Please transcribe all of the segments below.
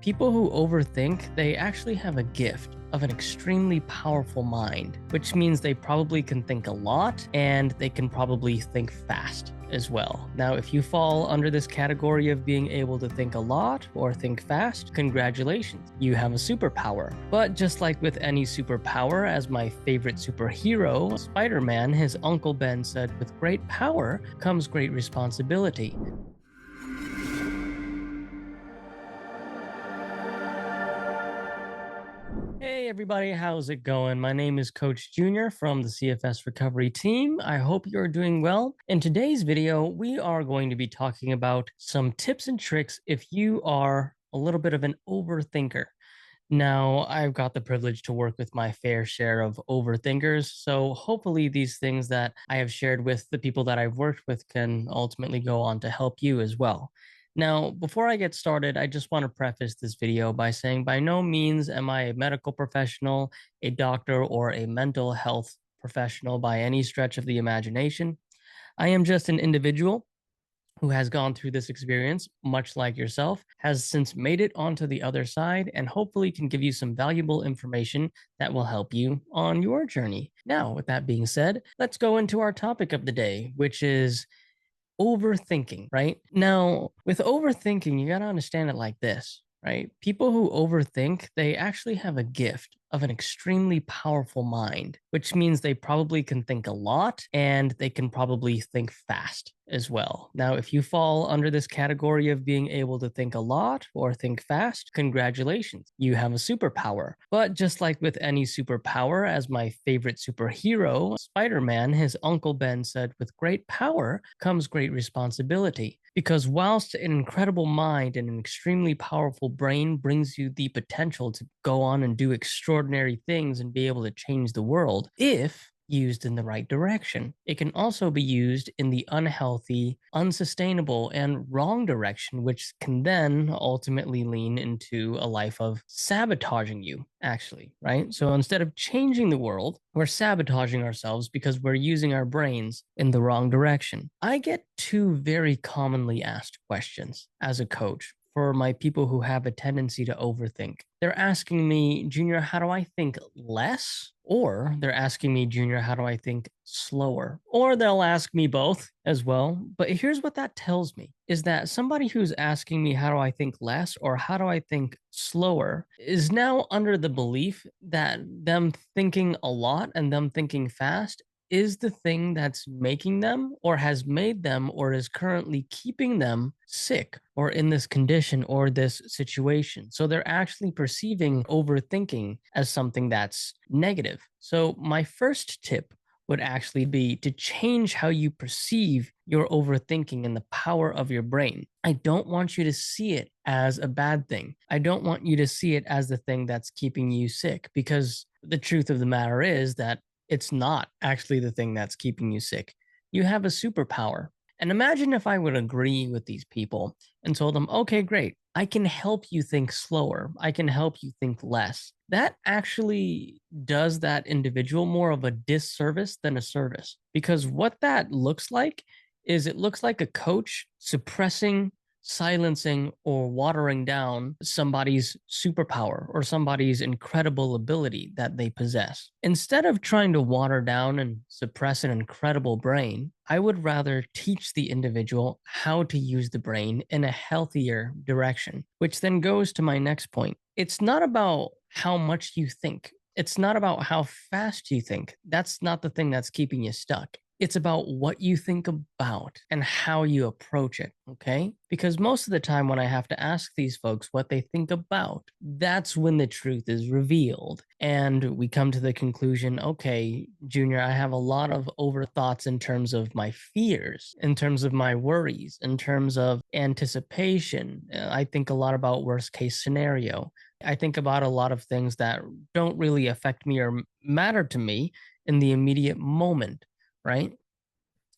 People who overthink, they actually have a gift of an extremely powerful mind, which means they probably can think a lot and they can probably think fast as well. Now, if you fall under this category of being able to think a lot or think fast, congratulations, you have a superpower. But just like with any superpower, as my favorite superhero, Spider-Man, his Uncle Ben said, with great power comes great responsibility. Hey everybody, how's it going? My name is Coach Junior from the CFS Recovery Team. I hope you're doing well. In today's video, we are going to be talking about some tips and tricks if you are a little bit of an overthinker. Now, I've got the privilege to work with my fair share of overthinkers, so hopefully these things that I have shared with the people that I've worked with can ultimately go on to help you as well. Now, before I get started, I just want to preface this video by saying by no means am I a medical professional, a doctor, or a mental health professional by any stretch of the imagination. I am just an individual who has gone through this experience, much like yourself, has since made it onto the other side, and hopefully can give you some valuable information that will help you on your journey. Now, with that being said, let's go into our topic of the day, which is overthinking, right? Now, with overthinking, you got to understand it like this, right? People who overthink, they actually have a gift of an extremely powerful mind, which means they probably can think a lot and they can probably think fast as well. Now, if you fall under this category of being able to think a lot or think fast, congratulations, you have a superpower. But just like with any superpower, as my favorite superhero, Spider-Man, his Uncle Ben said, with great power comes great responsibility. Because whilst an incredible mind and an extremely powerful brain brings you the potential to go on and do extraordinary things and be able to change the world, if used in the right direction, it can also be used in the unhealthy, unsustainable, and wrong direction, which can then ultimately lean into a life of sabotaging you, actually, right? So instead of changing the world, we're sabotaging ourselves because we're using our brains in the wrong direction. I get two very commonly asked questions as a coach for my people who have a tendency to overthink. They're asking me, Junior, how do I think less? Or they're asking me, Junior, how do I think slower? Or they'll ask me both as well. But here's what that tells me is that somebody who's asking me, how do I think less or how do I think slower is now under the belief that them thinking a lot and them thinking fast is the thing that's making them or has made them or is currently keeping them sick or in this condition or this situation. So they're actually perceiving overthinking as something that's negative. So my first tip would actually be to change how you perceive your overthinking and the power of your brain. I don't want you to see it as a bad thing. I don't want you to see it as the thing that's keeping you sick because the truth of the matter is that it's not actually the thing that's keeping you sick. You have a superpower. And imagine if I would agree with these people and told them, okay, great, I can help you think slower. I can help you think less. That actually does that individual more of a disservice than a service. Because what that looks like is it looks like a coach suppressing, silencing, or watering down somebody's superpower or somebody's incredible ability that they possess. Instead of trying to water down and suppress an incredible brain, I would rather teach the individual how to use the brain in a healthier direction, which then goes to my next point. It's not about how much you think. It's not about how fast you think. That's not the thing that's keeping you stuck. It's about what you think about and how you approach it, okay? Because most of the time when I have to ask these folks what they think about, that's when the truth is revealed. And we come to the conclusion, okay, Junior, I have a lot of overthoughts in terms of my fears, in terms of my worries, in terms of anticipation. I think a lot about worst case scenario. I think about a lot of things that don't really affect me or matter to me in the immediate moment, right?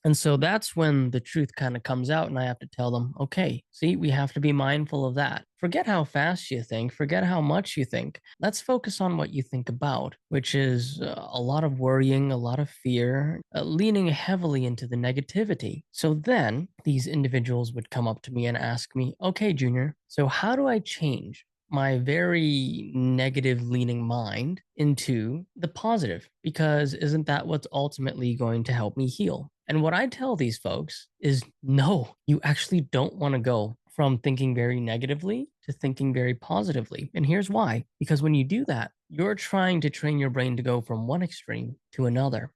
And so that's when the truth kind of comes out, and I have to tell them, okay, see, we have to be mindful of that. Forget how fast you think, forget how much you think. Let's focus on what you think about, which is a lot of worrying, a lot of fear, leaning heavily into the negativity. So then these individuals would come up to me and ask me, okay, Junior, so how do I change my very negative leaning mind into the positive, because isn't that what's ultimately going to help me heal? And what I tell these folks is no, you actually don't want to go from thinking very negatively to thinking very positively. And here's why: because when you do that, you're trying to train your brain to go from one extreme to another.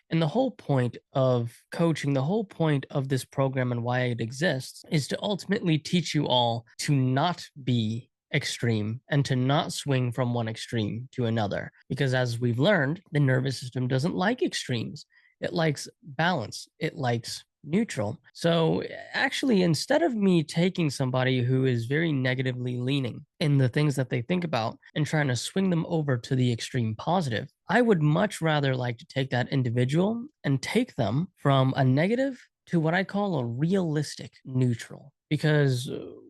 And the whole point of coaching, the whole point of this program and why it exists is to ultimately teach you all to not be extreme and to not swing from one extreme to another. Because as we've learned, the nervous system doesn't like extremes, it likes balance, it likes neutral. So actually, instead of me taking somebody who is very negatively leaning in the things that they think about and trying to swing them over to the extreme positive, I would much rather like to take that individual and take them from a negative to what I call a realistic neutral. Because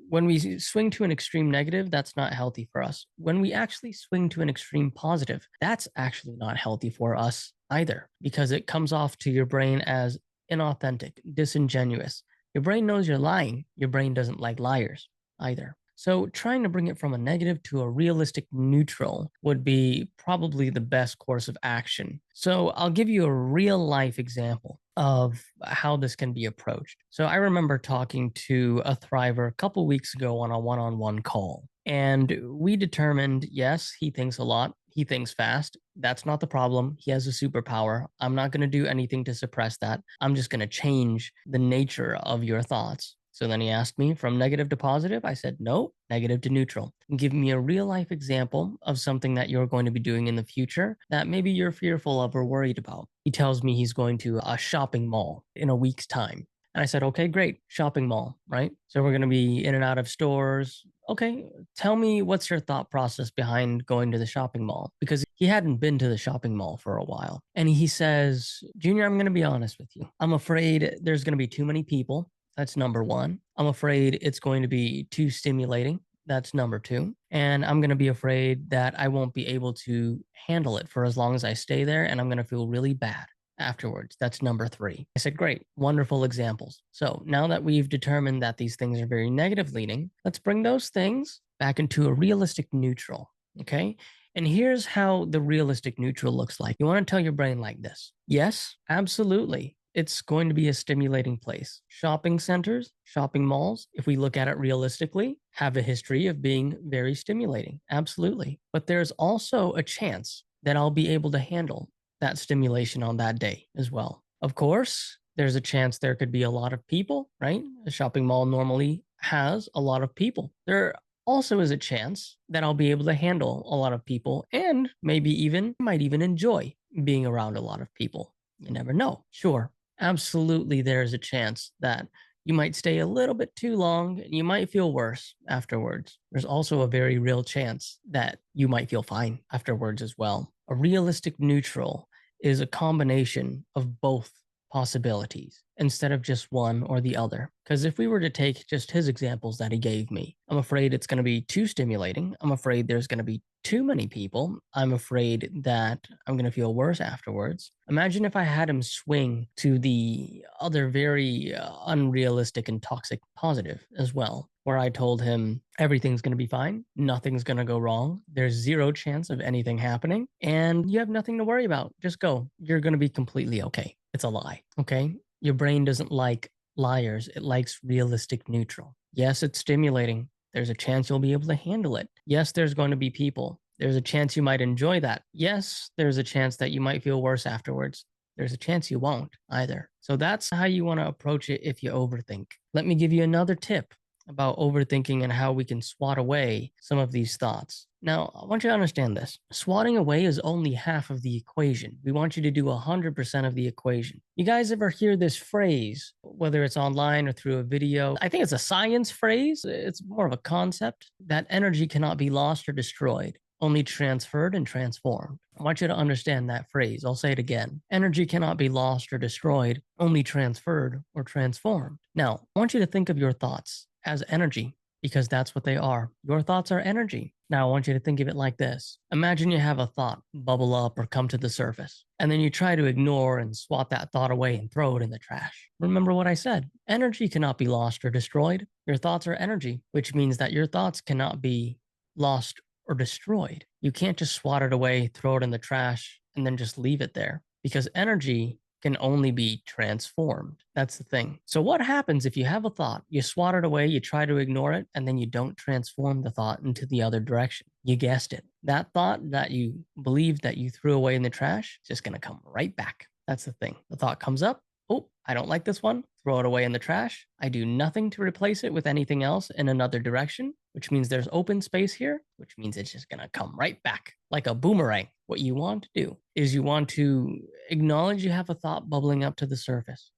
when we swing to an extreme negative, that's not healthy for us. When we actually swing to an extreme positive, that's actually not healthy for us either, because it comes off to your brain as inauthentic, disingenuous. Your brain knows you're lying. Your brain doesn't like liars either. So, trying to bring it from a negative to a realistic neutral would be probably the best course of action. So, I'll give you a real life example of how this can be approached. So, I remember talking to a thriver a couple weeks ago on a one on one call. And we determined yes, he thinks a lot, he thinks fast. That's not the problem. He has a superpower. I'm not going to do anything to suppress that. I'm just going to change the nature of your thoughts. So then he asked me from negative to positive. I said, no, negative to neutral. Give me a real life example of something that you're going to be doing in the future that maybe you're fearful of or worried about. He tells me he's going to a shopping mall in a week's time. And I said, okay, great, shopping mall, right? So we're going to be in and out of stores. Okay, tell me what's your thought process behind going to the shopping mall? Because he hadn't been to the shopping mall for a while. And he says, Junior, I'm going to be honest with you. I'm afraid there's going to be too many people. That's number one. I'm afraid it's going to be too stimulating. That's number two. And I'm going to be afraid that I won't be able to handle it for as long as I stay there. And I'm going to feel really bad afterwards. That's number three. I said, great, wonderful examples. So now that we've determined that these things are very negative leaning, let's bring those things back into a realistic neutral. Okay. And here's how the realistic neutral looks like. You want to tell your brain like this: yes, absolutely, it's going to be a stimulating place. Shopping centers, shopping malls, if we look at it realistically, have a history of being very stimulating. Absolutely. But there's also a chance that I'll be able to handle that stimulation on that day as well. Of course, there's a chance there could be a lot of people, right? A shopping mall normally has a lot of people. There also is a chance that I'll be able to handle a lot of people and maybe even might even enjoy being around a lot of people. You never know. Sure, absolutely, there's a chance that you might stay a little bit too long and you might feel worse afterwards. There's also a very real chance that you might feel fine afterwards as well. A realistic neutral is a combination of both possibilities instead of just one or the other. Because if we were to take just his examples that he gave me, I'm afraid it's going to be too stimulating. I'm afraid there's going to be too many people. I'm afraid that I'm going to feel worse afterwards. Imagine if I had him swing to the other very unrealistic and toxic positive as well, where I told him everything's going to be fine, nothing's going to go wrong, there's zero chance of anything happening, and you have nothing to worry about. Just go. You're going to be completely okay. It's a lie, okay? Your brain doesn't like liars, it likes realistic neutral. Yes, it's stimulating. There's a chance you'll be able to handle it. Yes, there's going to be people. There's a chance you might enjoy that. Yes, there's a chance that you might feel worse afterwards. There's a chance you won't either. So that's how you want to approach it if you overthink. Let me give you another tip about overthinking and how we can swat away some of these thoughts. Now, I want you to understand this. Swatting away is only half of the equation. We want you to do 100% of the equation. You guys ever hear this phrase, whether it's online or through a video? I think it's a science phrase. It's more of a concept that energy cannot be lost or destroyed, only transferred and transformed. I want you to understand that phrase. I'll say it again. Energy cannot be lost or destroyed, only transferred or transformed. Now, I want you to think of your thoughts as energy, because that's what they are. Your thoughts are energy. Now, I want you to think of it like this. Imagine you have a thought bubble up or come to the surface, and then you try to ignore and swat that thought away and throw it in the trash. Remember what I said. Energy cannot be lost or destroyed. Your thoughts are energy, which means that your thoughts cannot be lost, or destroyed. You can't just swat it away, throw it in the trash, and then just leave it there because energy can only be transformed. That's the thing. So, what happens if you have a thought, you swat it away, you try to ignore it, and then you don't transform the thought into the other direction? You guessed it. That thought that you believed that you threw away in the trash is just going to come right back. That's the thing. The thought comes up. Oh, I don't like this one. Throw it away in the trash. I do nothing to replace it with anything else in another direction, which means there's open space here, which means it's just going to come right back like a boomerang. What you want to do is you want to acknowledge you have a thought bubbling up to the surface.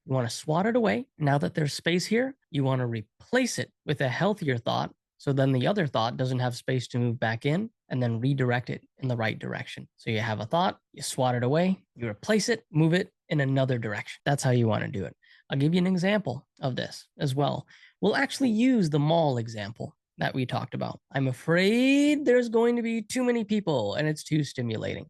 You want to swat it away. Now that there's space here, you want to replace it with a healthier thought. So then the other thought doesn't have space to move back in, and then redirect it in the right direction. So you have a thought, you swat it away, you replace it, move it in another direction. That's how you want to do it. I'll give you an example of this as well. We'll actually use the mall example that we talked about. I'm afraid there's going to be too many people and it's too stimulating.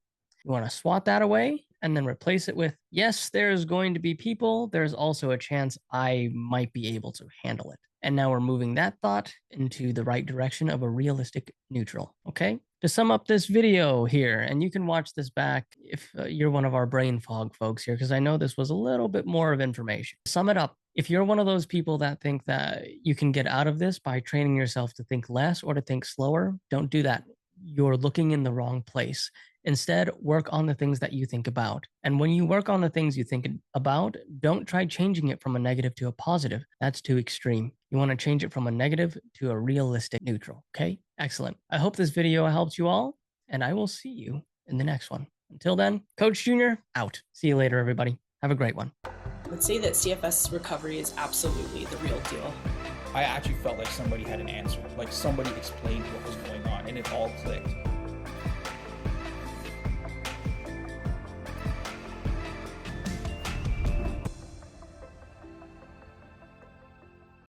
You want to swat that away and then replace it with, yes, there's going to be people. There's also a chance I might be able to handle it. And now we're moving that thought into the right direction of a realistic neutral. Okay. To sum up this video here, and you can watch this back if you're one of our brain fog folks here, because I know this was a little bit more of information. Sum it up. If you're one of those people that think that you can get out of this by training yourself to think less or to think slower, don't do that. You're looking in the wrong place. Instead, work on the things that you think about. And when you work on the things you think about, don't try changing it from a negative to a positive. That's too extreme. You want to change it from a negative to a realistic neutral. Okay? Excellent. I hope this video helps you all, and I will see you in the next one. Until then, Coach Junior, out. See you later, everybody. Have a great one. Let's say that CFS recovery is absolutely the real deal. I actually felt like somebody had an answer, like somebody explained what was going on, and it all clicked.